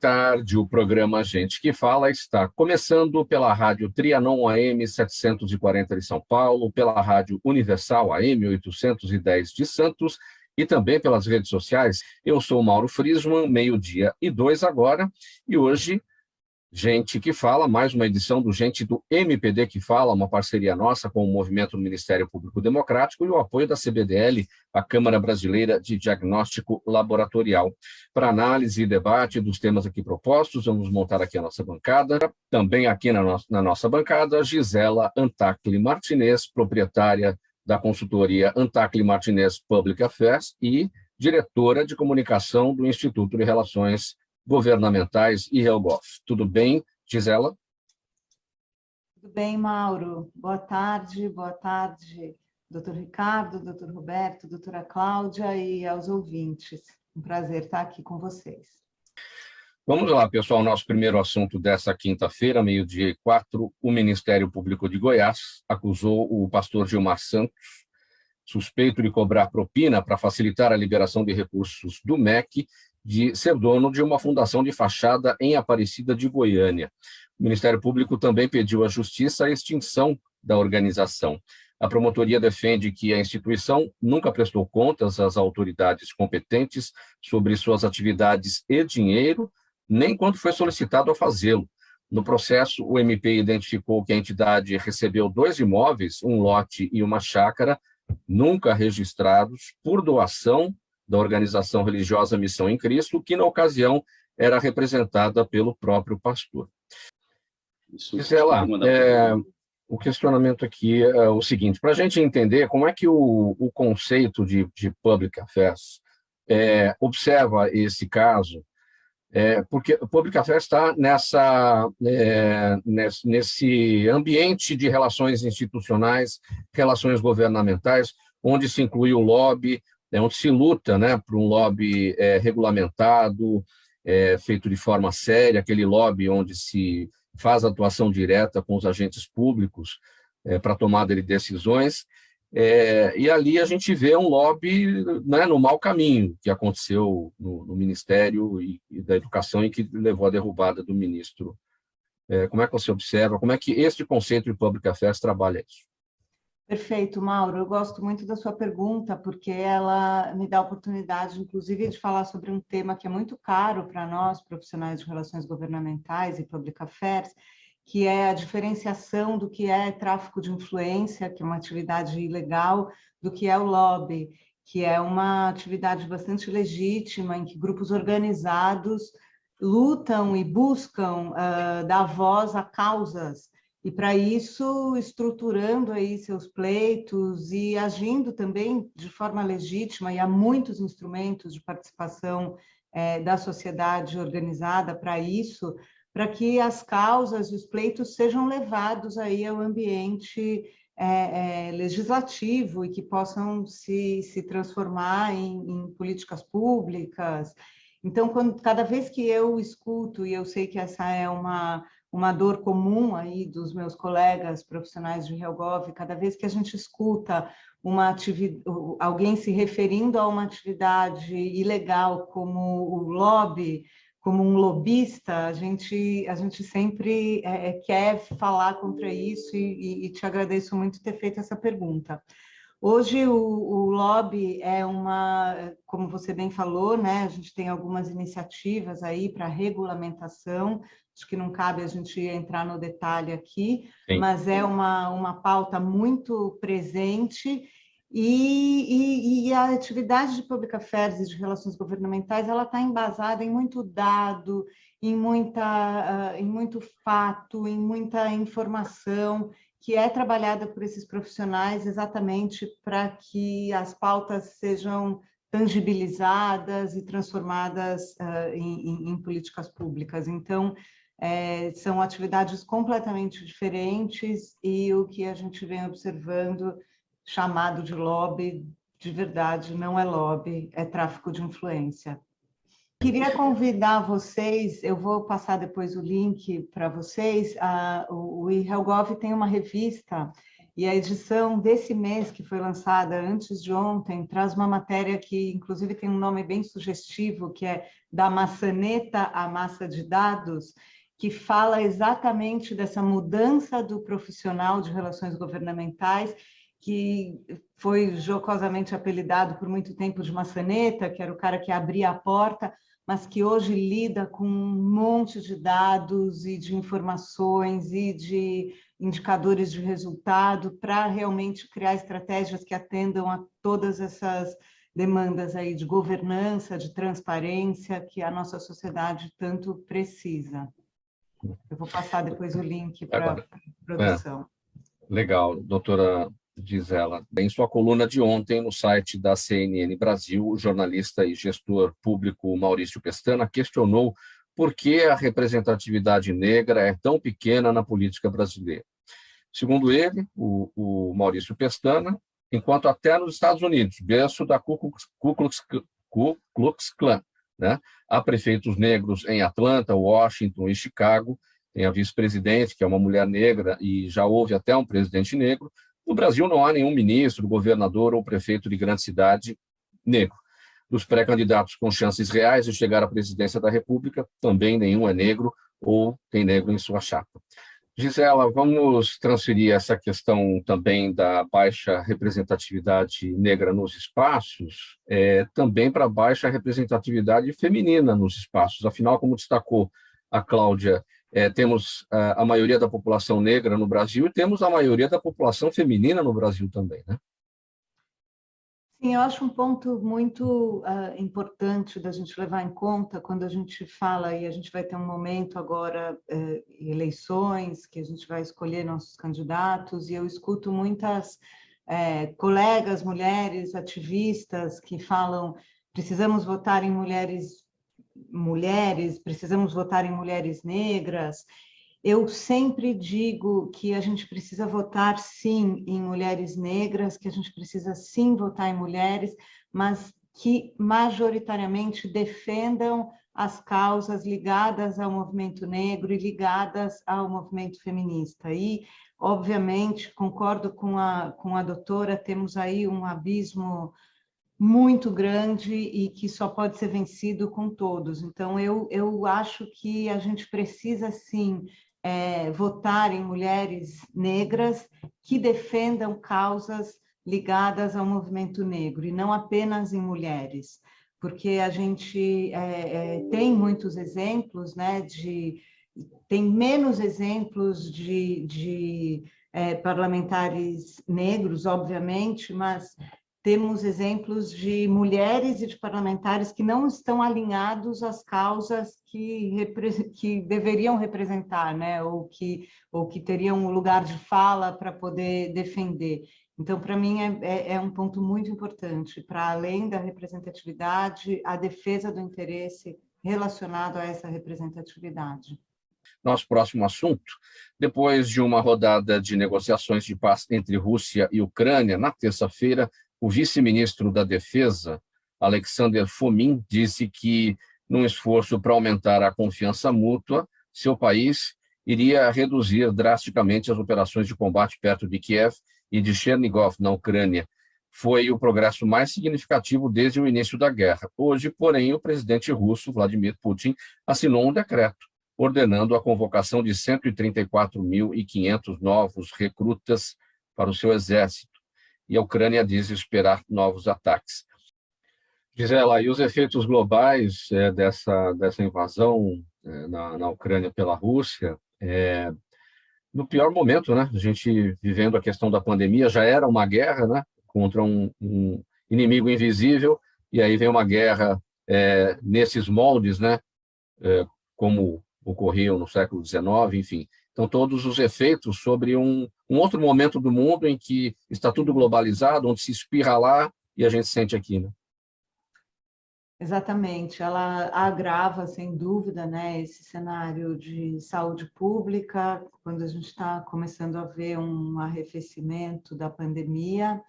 tarde. O programa Gente que Fala está começando pela Rádio Trianon AM 740 de São Paulo, pela Rádio Universal AM 810 de Santos e também pelas redes sociais. Eu sou o Mauro Friesman, 12:02 agora, e hoje Gente que Fala, mais uma edição do Gente do MPD que Fala, uma parceria nossa com o Movimento do Ministério Público Democrático e o apoio da CBDL, a Câmara Brasileira de Diagnóstico Laboratorial. Para análise e debate dos temas aqui propostos, vamos montar aqui a nossa bancada. Também aqui na nossa bancada, Gisela Antacli Martinez, proprietária da consultoria Antacli Martinez Public Affairs e diretora de comunicação do Instituto de Relações Governamentais e HelGov. Tudo bem, Gisela? Tudo bem, Mauro. Boa tarde, doutor Ricardo, doutor Roberto, doutora Cláudia e aos ouvintes. Um prazer estar aqui com vocês. Vamos lá, pessoal. Nosso primeiro assunto dessa quinta-feira, 12:04, o Ministério Público de Goiás acusou o pastor Gilmar Santos, suspeito de cobrar propina para facilitar a liberação de recursos do MEC, de ser dono de uma fundação de fachada em Aparecida de Goiânia. O Ministério Público também pediu à Justiça a extinção da organização. A promotoria defende que a instituição nunca prestou contas às autoridades competentes sobre suas atividades e dinheiro, nem quando foi solicitado a fazê-lo. No processo, o MP identificou que a entidade recebeu 2 imóveis, um lote e uma chácara, nunca registrados, por doação da organização religiosa Missão em Cristo, que na ocasião era representada pelo próprio pastor. Gisela, o questionamento aqui é o seguinte: para a gente entender como é que o conceito de Public Affairs observa esse caso, porque o Public Affairs está nesse ambiente de relações institucionais, relações governamentais, onde se inclui o lobby, onde se luta, né, por um lobby regulamentado, feito de forma séria, aquele lobby onde se faz atuação direta com os agentes públicos para tomada de decisões, e ali a gente vê um lobby, né, no mau caminho, que aconteceu no Ministério da Educação e que levou à derrubada do ministro. Como é que você observa, como é que este conceito de Public Affairs trabalha isso? Perfeito, Mauro. Eu gosto muito da sua pergunta, porque ela me dá a oportunidade, inclusive, de falar sobre um tema que é muito caro para nós, profissionais de relações governamentais e public affairs, que é a diferenciação do que é tráfico de influência, que é uma atividade ilegal, do que é o lobby, que é uma atividade bastante legítima, em que grupos organizados lutam e buscam dar voz a causas, e para isso estruturando aí seus pleitos e agindo também de forma legítima, e há muitos instrumentos de participação da sociedade organizada para isso, para que as causas e os pleitos sejam levados aí ao ambiente legislativo e que possam se transformar em políticas públicas. Então, cada vez que eu escuto, e eu sei que essa é uma dor comum aí dos meus colegas profissionais de HelGov, cada vez que a gente escuta alguém se referindo a uma atividade ilegal como o lobby, como um lobista, a gente sempre quer falar contra isso e te agradeço muito ter feito essa pergunta. Hoje o lobby como você bem falou, né, a gente tem algumas iniciativas aí para regulamentação, acho que não cabe a gente entrar no detalhe aqui, sim, mas é uma pauta muito presente e a atividade de public affairs e de relações governamentais, ela está embasada em muito dado, em muito fato, em muita informação, que é trabalhada por esses profissionais exatamente para que as pautas sejam tangibilizadas e transformadas em políticas públicas. Então, são atividades completamente diferentes e o que a gente vem observando, chamado de lobby, de verdade, não é lobby, é tráfico de influência. Queria convidar vocês, eu vou passar depois o link para vocês, o HelGov tem uma revista E a edição desse mês, que foi lançada antes de ontem, traz uma matéria que, inclusive, tem um nome bem sugestivo, que é Da Maçaneta à Massa de Dados, que fala exatamente dessa mudança do profissional de relações governamentais, que foi jocosamente apelidado por muito tempo de maçaneta, que era o cara que abria a porta, mas que hoje lida com um monte de dados e de informações e de indicadores de resultado para realmente criar estratégias que atendam a todas essas demandas aí de governança, de transparência que a nossa sociedade tanto precisa. Eu vou passar depois o link para a produção. Legal, doutora Gisela. Em sua coluna de ontem, no site da CNN Brasil, o jornalista e gestor público Maurício Pestana questionou por que a representatividade negra é tão pequena na política brasileira. Segundo ele, o Maurício Pestana, enquanto até nos Estados Unidos, berço da Ku Klux Klan, né? Há prefeitos negros em Atlanta, Washington e Chicago, tem a vice-presidente, que é uma mulher negra, e já houve até um presidente negro. No Brasil não há nenhum ministro, governador ou prefeito de grande cidade negro. Dos pré-candidatos com chances reais de chegar à presidência da República, também nenhum é negro ou tem negro em sua chapa. Gisela, vamos transferir essa questão também da baixa representatividade negra nos espaços, também para a baixa representatividade feminina nos espaços. Afinal, como destacou a Cláudia, temos a maioria da população negra no Brasil e temos a maioria da população feminina no Brasil também, né? Sim, eu acho um ponto muito importante da gente levar em conta quando a gente fala, e a gente vai ter um momento agora, eleições, que a gente vai escolher nossos candidatos, e eu escuto muitas colegas, mulheres, ativistas, que falam: precisamos votar em mulheres, precisamos votar em mulheres negras. Eu sempre digo que a gente precisa votar, sim, em mulheres negras, que a gente precisa, sim, votar em mulheres, mas que majoritariamente defendam as causas ligadas ao movimento negro e ligadas ao movimento feminista. E, obviamente, concordo com a doutora, temos aí um abismo muito grande e que só pode ser vencido com todos. Então, eu acho que a gente precisa, sim, votar em mulheres negras que defendam causas ligadas ao movimento negro, e não apenas em mulheres, porque a gente tem muitos exemplos, né, tem menos exemplos de parlamentares negros, obviamente, mas temos exemplos de mulheres e de parlamentares que não estão alinhados às causas que deveriam representar, né? ou que teriam um lugar de fala para poder defender. Então, para mim, é um ponto muito importante, para além da representatividade, a defesa do interesse relacionado a essa representatividade. Nosso próximo assunto: depois de uma rodada de negociações de paz entre Rússia e Ucrânia, na terça-feira, o vice-ministro da Defesa, Alexander Fomin, disse que, num esforço para aumentar a confiança mútua, seu país iria reduzir drasticamente as operações de combate perto de Kiev e de Chernigov, na Ucrânia. Foi o progresso mais significativo desde o início da guerra. Hoje, porém, o presidente russo, Vladimir Putin, assinou um decreto ordenando a convocação de 134.500 novos recrutas para o seu exército. E a Ucrânia diz esperar novos ataques. Gisela, e os efeitos globais dessa invasão na Ucrânia pela Rússia, no pior momento, né? A gente vivendo a questão da pandemia, já era uma guerra, né? Contra um inimigo invisível, e aí vem uma guerra nesses moldes, né? Como ocorriam no século XIX, enfim. Então, todos os efeitos sobre um outro momento do mundo em que está tudo globalizado, onde se espirra lá e a gente sente aqui, né? Exatamente, ela agrava, sem dúvida, né, esse cenário de saúde pública, quando a gente está começando a ver um arrefecimento da pandemia,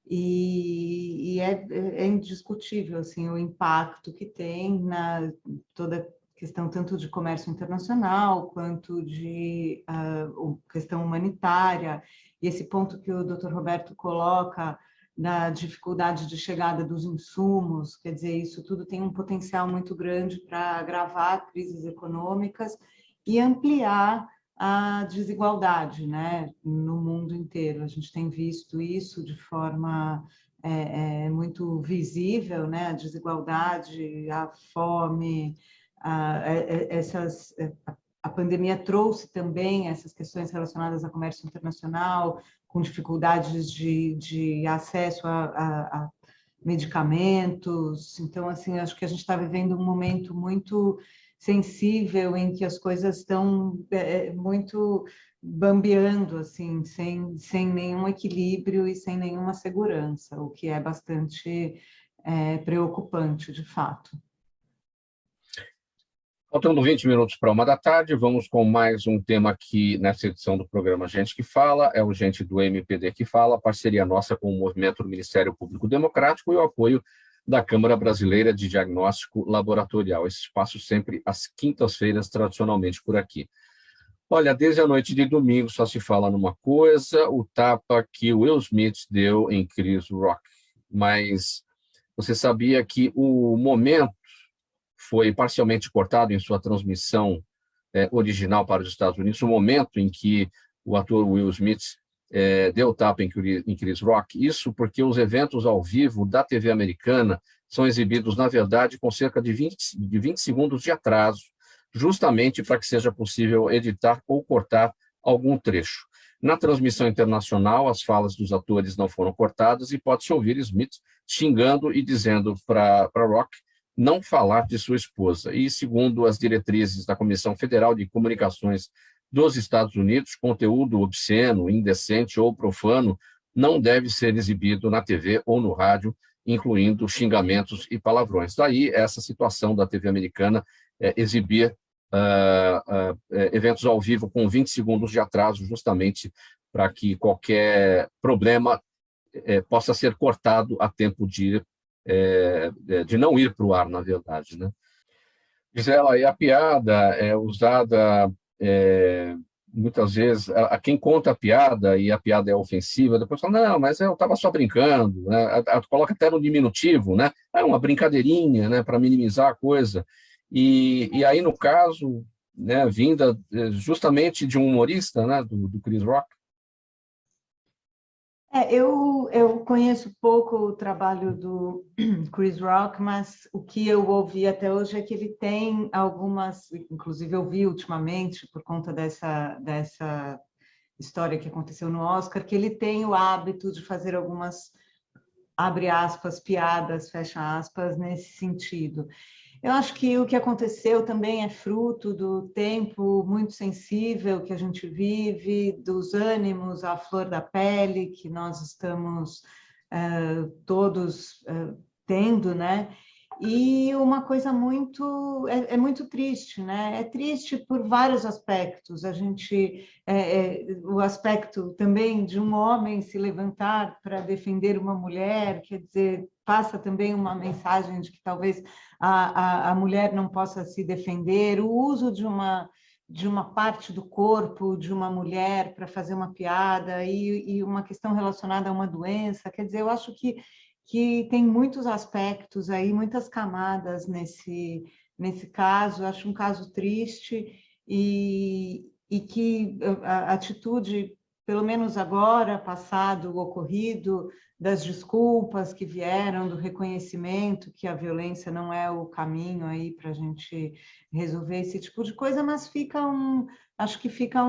e é indiscutível assim, o impacto que tem na toda questão tanto de comércio internacional quanto de questão humanitária, e esse ponto que o Dr. Roberto coloca da dificuldade de chegada dos insumos, quer dizer, isso tudo tem um potencial muito grande para agravar crises econômicas e ampliar a desigualdade, né, no mundo inteiro. A gente tem visto isso de forma muito visível, né, a desigualdade, a fome, a pandemia trouxe também essas questões relacionadas ao comércio internacional, com dificuldades de acesso a medicamentos. Então, assim, acho que a gente está vivendo um momento muito sensível em que as coisas estão muito bambeando, assim, sem nenhum equilíbrio e sem nenhuma segurança, o que é bastante preocupante, de fato. Faltando 20 minutos para 1 da tarde, vamos com mais um tema aqui nessa edição do programa Gente que Fala, é o Gente do MPD que Fala, parceria nossa com o movimento do Ministério Público Democrático e o apoio da Câmara Brasileira de Diagnóstico Laboratorial. Esse espaço sempre às quintas-feiras, tradicionalmente por aqui. Olha, desde a noite de domingo só se fala numa coisa, o tapa que Will Smith deu em Chris Rock. Mas você sabia que o momento foi parcialmente cortado em sua transmissão original para os Estados Unidos, o momento em que o ator Will Smith deu tapa em Chris Rock, isso porque os eventos ao vivo da TV americana são exibidos, na verdade, com cerca de 20 segundos de atraso, justamente para que seja possível editar ou cortar algum trecho. Na transmissão internacional, as falas dos atores não foram cortadas e pode-se ouvir Smith xingando e dizendo para Rock não falar de sua esposa. E, segundo as diretrizes da Comissão Federal de Comunicações dos Estados Unidos, conteúdo obsceno, indecente ou profano não deve ser exibido na TV ou no rádio, incluindo xingamentos e palavrões. Daí essa situação da TV americana exibir eventos ao vivo com 20 segundos de atraso, justamente para que qualquer problema possa ser cortado a tempo de não ir para o ar, na verdade, né? Gisela, e a piada é usada muitas vezes, a quem conta a piada e a piada é ofensiva, depois fala, não, mas eu estava só brincando, né? Coloca até no diminutivo, né? É uma brincadeirinha, né? Para minimizar a coisa. E aí, no caso, né, vinda justamente de um humorista, né, do Chris Rock. Eu conheço pouco o trabalho do Chris Rock, mas o que eu ouvi até hoje é que ele tem algumas, inclusive eu vi ultimamente, por conta dessa história que aconteceu no Oscar, que ele tem o hábito de fazer algumas, abre aspas, piadas, fecha aspas, nesse sentido. Eu acho que o que aconteceu também é fruto do tempo muito sensível que a gente vive, dos ânimos à flor da pele que nós estamos todos tendo, né? E uma coisa muito muito triste, né? É triste por vários aspectos. A gente o aspecto também de um homem se levantar para defender uma mulher, quer dizer, passa também uma mensagem de que talvez a mulher não possa se defender, o uso de uma parte do corpo de uma mulher para fazer uma piada e uma questão relacionada a uma doença. Quer dizer, eu acho que tem muitos aspectos aí, muitas camadas nesse caso. Eu acho um caso triste e que a atitude, pelo menos agora, passado o ocorrido, das desculpas que vieram, do reconhecimento que a violência não é o caminho aí para a gente resolver esse tipo de coisa, mas acho que fica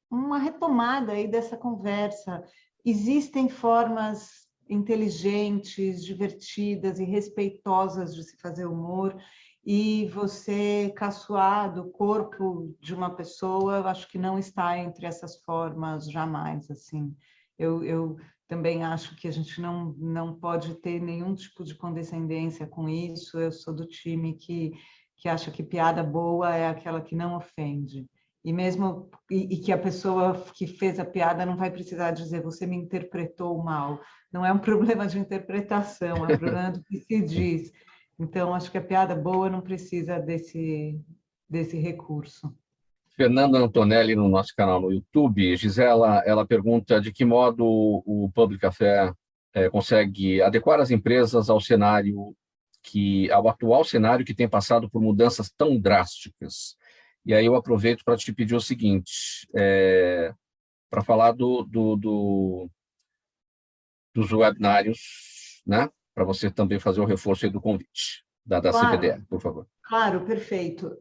uma retomada aí dessa conversa. Existem formas inteligentes, divertidas e respeitosas de se fazer humor, e você caçoar do corpo de uma pessoa, eu acho que não está entre essas formas jamais, assim. Eu também acho que a gente não pode ter nenhum tipo de condescendência com isso. Eu sou do time que acha que piada boa é aquela que não ofende. E mesmo que a pessoa que fez a piada não vai precisar dizer você me interpretou mal. Não é um problema de interpretação, é um problema do que se diz. Então, acho que a piada boa não precisa desse recurso. Fernanda Antonelli, no nosso canal no YouTube. Gisela, ela pergunta de que modo o Public Café consegue adequar as empresas ao atual cenário que tem passado por mudanças tão drásticas. E aí eu aproveito para te pedir o seguinte, para falar dos webinários, né? Para você também fazer o reforço aí do convite da Claro. CPDL, por favor. Claro, perfeito.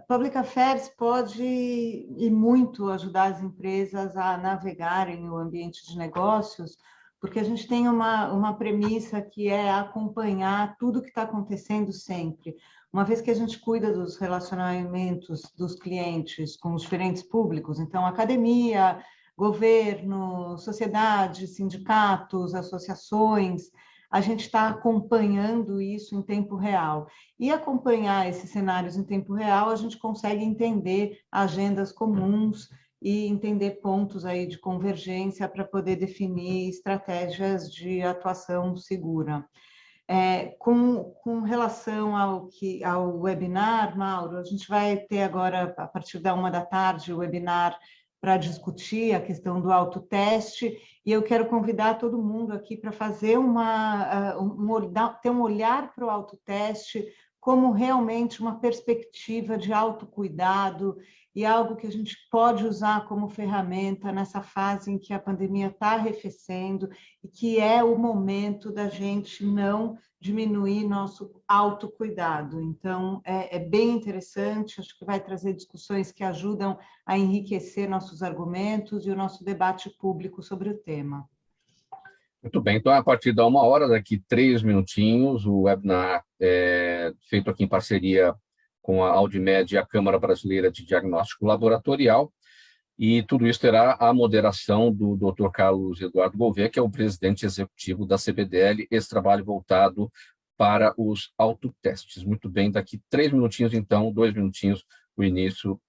Public Affairs pode e muito ajudar as empresas a navegarem o ambiente de negócios, porque a gente tem uma premissa que é acompanhar tudo que está acontecendo sempre. Uma vez que a gente cuida dos relacionamentos dos clientes com os diferentes públicos, então academia, governo, sociedade, sindicatos, associações, a gente está acompanhando isso em tempo real. E acompanhar esses cenários em tempo real, a gente consegue entender agendas comuns e entender pontos aí de convergência para poder definir estratégias de atuação segura. Com relação ao webinar, Mauro, a gente vai ter agora, a partir da 1h da tarde, o webinar para discutir a questão do autoteste, e eu quero convidar todo mundo aqui para fazer ter um olhar para o autoteste como realmente uma perspectiva de autocuidado e algo que a gente pode usar como ferramenta nessa fase em que a pandemia está arrefecendo e que é o momento da gente não diminuir nosso autocuidado. Então, é bem interessante, acho que vai trazer discussões que ajudam a enriquecer nossos argumentos e o nosso debate público sobre o tema. Muito bem, então a partir da 1h, daqui 3 minutinhos, o webinar feito aqui em parceria com a Audimed e a Câmara Brasileira de Diagnóstico Laboratorial, e tudo isso terá a moderação do Dr. Carlos Eduardo Gouveia, que é o presidente executivo da CPDL, esse trabalho voltado para os autotestes. Muito bem, daqui 3 minutinhos, então, 2 minutinhos, o início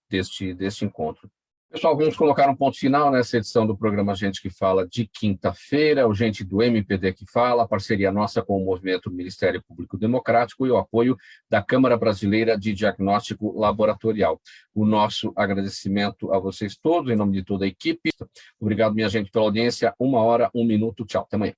deste encontro. Pessoal, vamos colocar um ponto final nessa edição do programa Gente que Fala de quinta-feira, o Gente do MPD que Fala, a parceria nossa com o Movimento do Ministério Público Democrático e o apoio da Câmara Brasileira de Diagnóstico Laboratorial. O nosso agradecimento a vocês todos, em nome de toda a equipe. Obrigado, minha gente, pela audiência. 1h, 1 minuto. Tchau, até amanhã.